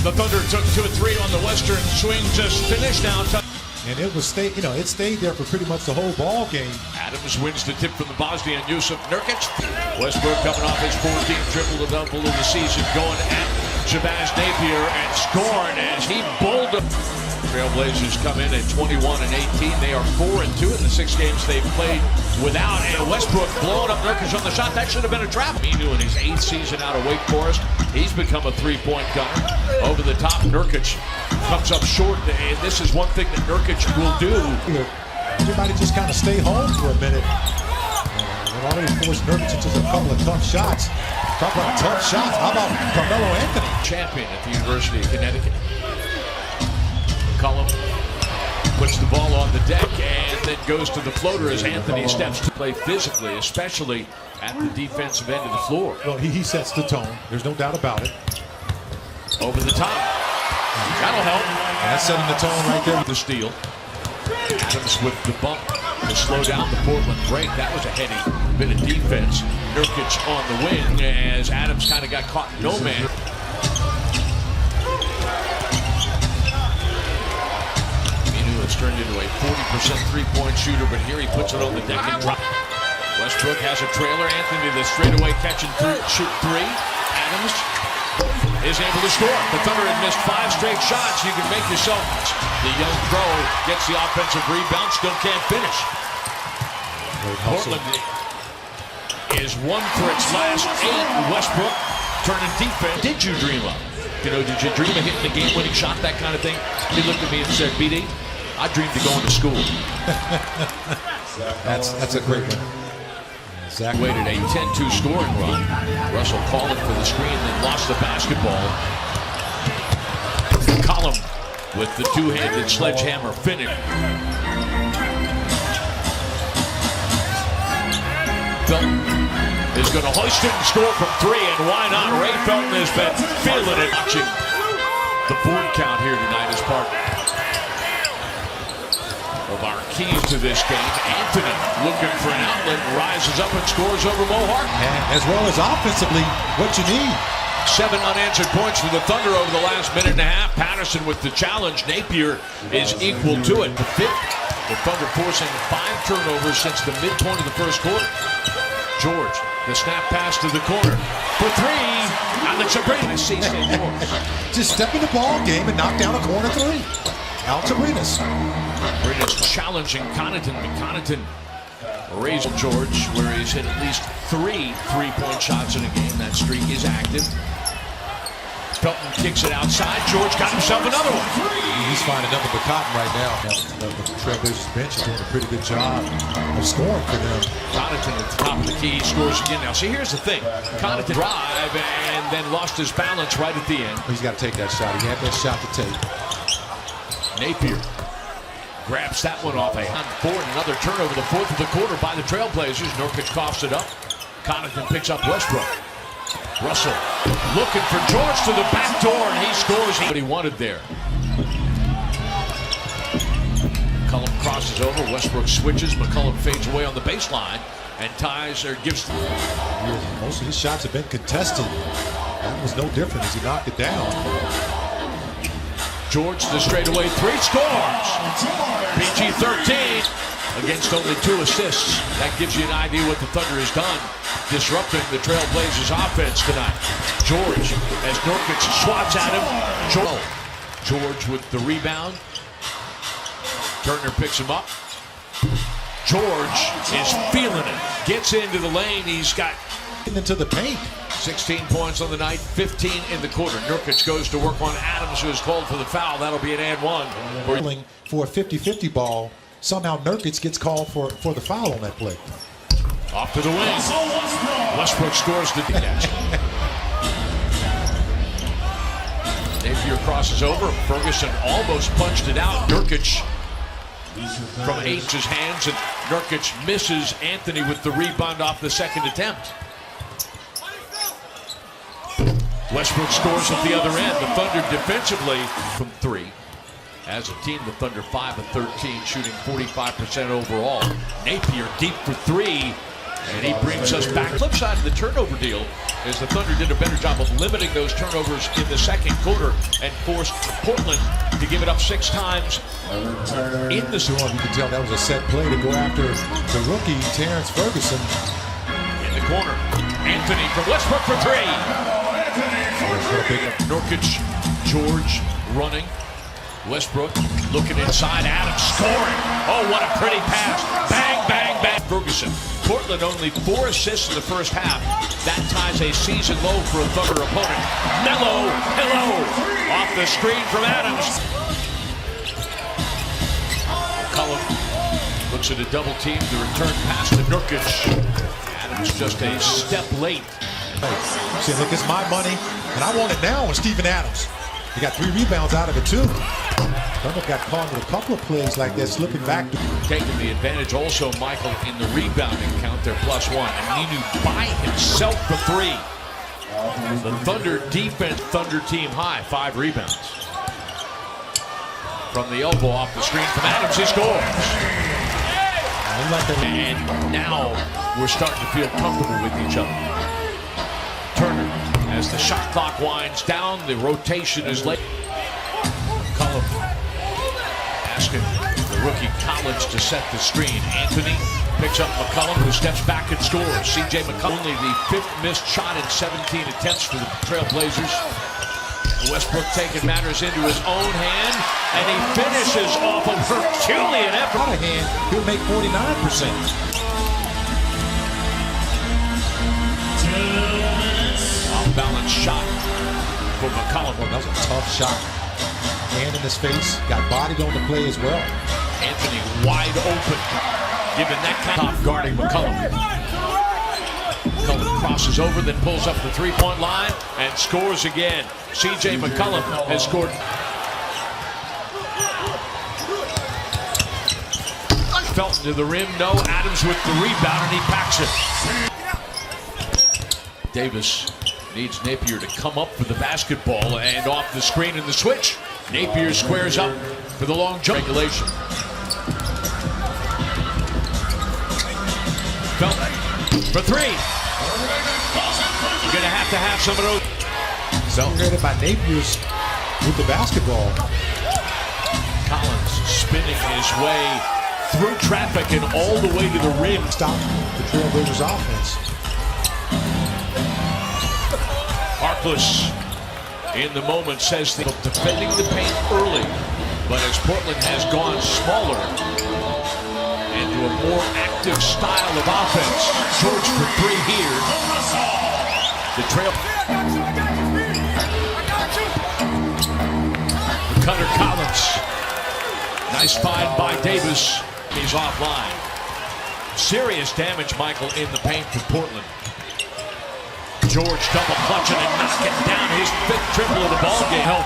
The Thunder took 2 of 3 on the Western swing, just finished now. And it was it stayed there for pretty much the whole ball game. Adams wins the tip from the Bosnian Jusuf Nurkic. Westbrook coming off his 14th triple-double of the season, going at Shabazz Napier and scoring as he bowled him. Trailblazers come in at 21 and 18. They are 4 and 2 in the 6 games they've played without. And Westbrook blowing up Nurkic on the shot. That should have been a trap. Inu in his 8th season out of Wake Forest. He's become a three-point gunner. Over the top, Nurkic comes up short. And this is one thing that Nurkic will do. Everybody just kind of stay home for a minute. They've already forced Nurkic into a couple of tough shots. Talk about tough shots. How about Carmelo Anthony? Champion at the University of Connecticut. McCollum puts the ball on the deck and then goes to the floater as Anthony steps to play physically, especially at the defensive end of the floor. Well, he sets the tone. There's no doubt about it. Over the top. That'll help. And that's setting the tone right there. The steal. Adams with the bump to slow down the Portland break. That was a heady bit of defense. Nurkic on the wing as Adams kind of got caught in no man. It's turned into a 40% three-point shooter, but here he puts it on the deck and drops. Westbrook has a trailer. Anthony, the straightaway catch and shoot 3. Adams is able to score. The Thunder had missed 5 straight shots. You can make yourself. The young pro gets the offensive rebound, still can't finish. Portland is 1 for its last 8. Westbrook turning defense. Did you dream of? Did you dream of hitting the game-winning shot, that kind of thing? He looked at me and said, BD, I dreamed of going to school. That's a great one. Zach waited a 10-2 scoring run. Russell calling for the screen, then lost the basketball. McCollum with the two-handed sledgehammer finish. Felton is going to hoist it and score from 3, and why not? Ray Felton has been feeling it. Watching the board count here tonight as part of our keys to this game. Anthony looking for an outlet, rises up and scores over Mo Harkless. As well as offensively, what you need. 7 unanswered points for the Thunder over the last minute and a half. Patterson with the challenge. Napier is equal to it. The 5th. The Thunder forcing 5 turnovers since the midpoint of the first quarter. George, the snap pass to the corner for 3. Alex Abrines. Just step in the ball game and knock down a corner 3. Alex Abrines. Abrines challenging Connaughton, but Connaughton raised George, where he's hit at least 3 three-point shots in a game. That streak is active. Felton kicks it outside. George got himself another one. He's finding nothing but cotton right now. The Trailblazers bench is doing a pretty good job of scoring for them. Connaughton at the top of the key, he scores again. Now, see, here's the thing. Connaughton drive and then lost his balance right at the end. He's got to take that shot. He had that shot to take. Napier grabs that one off a on 4, and another turnover, the 4th of the quarter by the Trailblazers. Nurkic coughs it up. Connaughton picks up Westbrook. Russell looking for George to the back door, and he scores what he wanted there. McCollum crosses over. Westbrook switches. McCollum fades away on the baseline and ties or gives. Most of his shots have been contested. That was no different as he knocked it down. George, the straightaway 3, scores. PG-13 against only 2 assists. That gives you an idea what the Thunder has done, disrupting the Trailblazers offense tonight. George, as Nurkic swats at him. George with the rebound. Turner picks him up. George is feeling it. Gets into the lane. He's got into the paint. 16 points on the night, 15 in the quarter. Nurkic goes to work on Adams, who is called for the foul. That'll be an and 1. For a 50-50 ball, somehow Nurkic gets called for the foul on that play. Off to the wing. Westbrook scores the catch. Napier crosses over. Ferguson almost punched it out. Nurkic from Ainge's hands, and Nurkic misses Anthony with the rebound off the second attempt. Westbrook scores at the other end. The Thunder defensively from 3. As a team, the Thunder 5 of 13, shooting 45% overall. Napier deep for 3, and he brings us back. Flip side of the turnover deal, as the Thunder did a better job of limiting those turnovers in the second quarter and forced Portland to give it up 6 times in the You can tell that was a set play to go after the rookie, Terrence Ferguson. in the corner. Anthony from Westbrook for 3. Nurkic, George running. Westbrook looking inside, Adams scoring. Oh, what a pretty pass. Bang, bang, bang. Ferguson. Portland only 4 assists in the first half. That ties a season low for a Thunder opponent. Melo, hello. Off the screen from Adams. McCollum looks at a double team. The return pass to Nurkic. Adams just a step late. See, look, it's my money, and I want it now on Steven Adams. He got 3 rebounds out of it, too. Thunder got caught with a couple of plays like that, slipping back. Taking the advantage also, Michael, in the rebounding count, they're +1. And Ninu by himself for 3. The Thunder defense, Thunder team high, 5 rebounds. From the elbow off the screen from Adams, he scores. And now we're starting to feel comfortable with each other. Turner, as the shot clock winds down, the rotation is late. McCollum asking the rookie Collins to set the screen. Anthony picks up McCollum, who steps back and scores. C.J. McCollum, only the 5th missed shot in 17 attempts for the Trailblazers. Westbrook taking matters into his own hand, and he finishes off a Herculean effort. Out of hand, he'll make 49%. Off-balance shot for McCollum. Well, that was a tough shot. Hand in his face, got bodied on the play as well. Anthony wide open, giving that top guarding McCollum. McCollum crosses over, then pulls up the 3-point line and scores again. C.J. McCollum has scored. Felton to the rim, no. Adams with the rebound, and he packs it. Davis needs Napier to come up for the basketball, and off the screen in the switch. Napier squares up for the long jump. Regulation. Felton for 3. You're going to have some of those. Celebrated by Napier's with the basketball. Collins spinning his way through traffic and all the way to the rim. Stop the Trailblazers offense. Harkless in the moment says they're defending the paint early, but as Portland has gone smaller and to a more active style of offense, George for 3 here. The trail. Cutter Collins. Nice find by Davis. He's offline. Serious damage, Michael, in the paint for Portland. George double clutching and knocking down his 5th triple of the ball game. Help.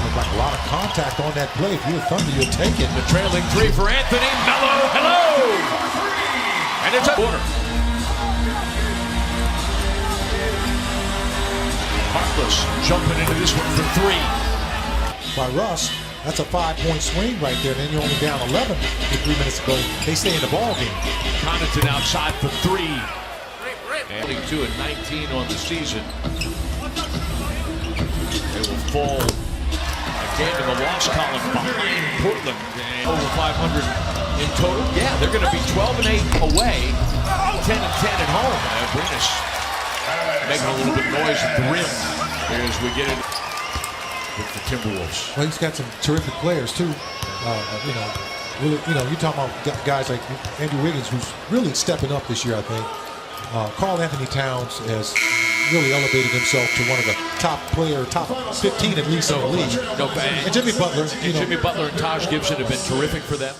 Looked like a lot of contact on that play. If you're Thunder, you'll take it. The trailing 3 for Anthony. Melo, hello! And it's a corner. Harkless jumping into this one for 3. By Russ, that's a 5-point swing right there. Then you're only down 11 with 3 minutes to go. They stay in the ball game. Connaughton outside for 3. Adding 2 and 19 on the season. They will fall again in the loss column behind Portland. And over 500 in total. Yeah, they're going to be 12-8 away, 10-10 at home. Abrines making a little bit of noise at the rim as we get it with the Timberwolves. Well, he's got some terrific players too. Really, you're talking about guys like Andrew Wiggins, who's really stepping up this year, I think. Karl Anthony Towns has really elevated himself to one of the top 15 at least in the league. No, and Jimmy Butler. Jimmy Butler and Taj Gibson have been terrific for them.